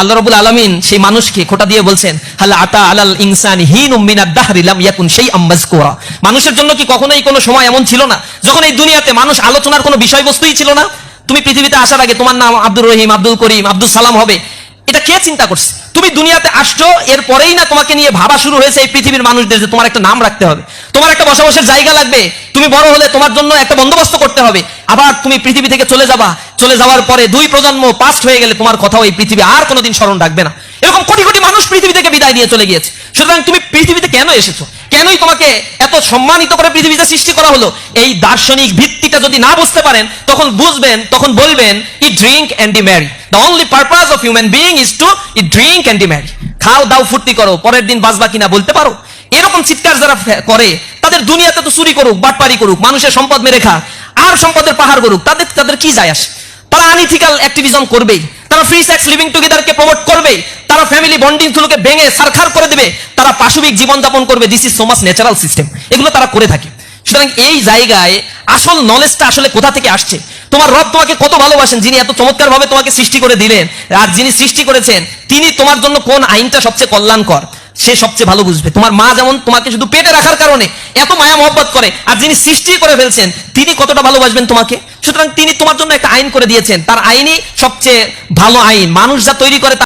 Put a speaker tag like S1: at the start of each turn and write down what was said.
S1: আল্লাহ রাব্বুল আলামিন সেই মানুষকে খোঁটা দিয়ে বলছেন, হাল আতা আলাল ইনসানি হিনুম মিনাদ দাহরি লাম ইয়াকুন শাইআম মাযকুরা। মানুষের জন্য কি কখনোই কোনো সময় এমন ছিল না যখন এই দুনিয়াতে মানুষ আলোচনার কোনো বিষয়বস্তুই ছিল না? তুমি পৃথিবীতে আসার আগে তোমার নাম আব্দুর রহিম, আব্দুল করিম, আব্দুল সালাম হবে, এটা কে চিন্তা করছে? তুমি দুনিয়াতে আসছো, এরপরেই না তোমাকে নিয়ে ভাবা শুরু হয়েছে এই পৃথিবীর মানুষদের যে তোমার একটা নাম রাখতে হবে, তোমার একটা বসবাসের জায়গা লাগবে, তুমি বড় হলে তোমার জন্য একটা বন্দোবস্ত করতে হবে। আবার তুমি পৃথিবী থেকে চলে যাবা, চলে যাওয়ার পরে 2 প্রজন্ম পাস্ট হয়ে গেলে তোমার কথাও এই পৃথিবী আর কোনোদিন স্মরণ রাখবে না। এরকম কোটি কোটি মানুষ পৃথিবী থেকে বিদায় নিয়ে চলে গিয়েছে। সুতরাং তুমি পৃথিবীতে কেন এসেছো, কেনই তোমাকে এত সম্মানিত করে পৃথিবীতে সৃষ্টি করা হলো, এই দার্শনিক ভিত্তিটা যদি না বুঝতে পারেন তখন বুঝবেন, তখন বলবেন eat drink and be merry. The only purpose of human being is to eat drink and be merry. খাও দাও ফুর্তি করো, পরের দিন বাঁচবা কিনা বলতে পারো? এরকম চিৎকার যারা করে তাদের দুনিয়াতে তো চুরি করুক, বাটপারি করুক, মানুষের সম্পদ মেরে খা, আর সম্পদের পাহাড় করুক, তাদের কি যায় আসে? তারা আনইথিক্যাল অ্যাক্টিভিজম করবেই, তারা ফ্রি সেক্স লিভিং টুগেদারকে প্রমোট করবেই, তারা ফ্যামিলি বন্ডিং গুলোকে ভেঙে সারখার করে দেবে, তারা পাশবিক জীবনযাপন করবে। This is so much natural system, এগুলো তারা করে থাকে। সুতরাং এই জায়গায় আসল নলেজটা আসলে কোথা থেকে আসছে? তোমার রব তোমাকে কত ভালোবাসেন, যিনি এত চমৎকার ভাবে তোমাকে সৃষ্টি করে দিলেন, আর যিনি সৃষ্টি করেছেন তিনি তোমার জন্য কোন আইনটা সবচেয়ে কল্যাণকর সে সবচেয়ে ভালো বুঝবে। তোমার মা যেমন তোমাকে শুধু পেটে রাখার কারণে এত মায়া মহব্বত করে, আর যিনি সৃষ্টি করে ফেলছেন তিনি কতটা ভালোবাসবেন তোমাকে। সুতরাং তিনি তোমার জন্য একটা আইন করে দিয়েছেন, তার আইনই সবচেয়ে ভালো আইন। মানুষ যা তৈরি করে